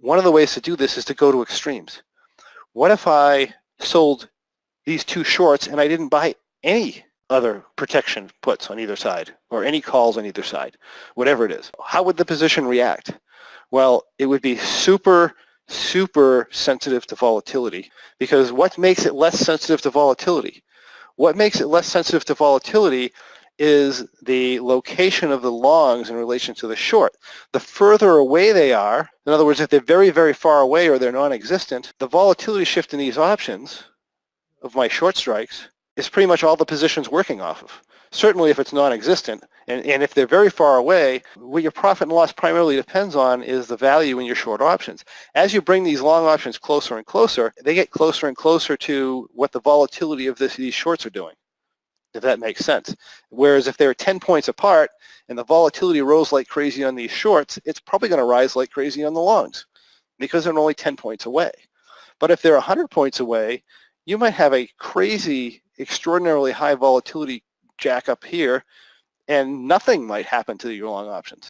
one of the ways to do this is to go to extremes. What if I sold these two shorts and I didn't buy any other protection puts on either side or any calls on either side, whatever it is? How would the position react? Well, it would be super sensitive to volatility, because what makes it less sensitive to volatility? What makes it less sensitive to volatility is the location of the longs in relation to the short. The further away they are, in other words, if they're very far away or they're non-existent, the volatility shift in these options of my short strikes is pretty much all the position's working off of. Certainly if it's non-existent, and if they're very far away, what your profit and loss primarily depends on is the value in your short options. As you bring these long options closer and closer, they get closer and closer to what the volatility of these shorts are doing, if that makes sense. Whereas if they're 10 points apart and the volatility rose like crazy on these shorts, it's probably going to rise like crazy on the longs because they're only 10 points away. But if they're 100 points away, you might have a crazy, extraordinarily high volatility jack up here, and nothing might happen to your long options.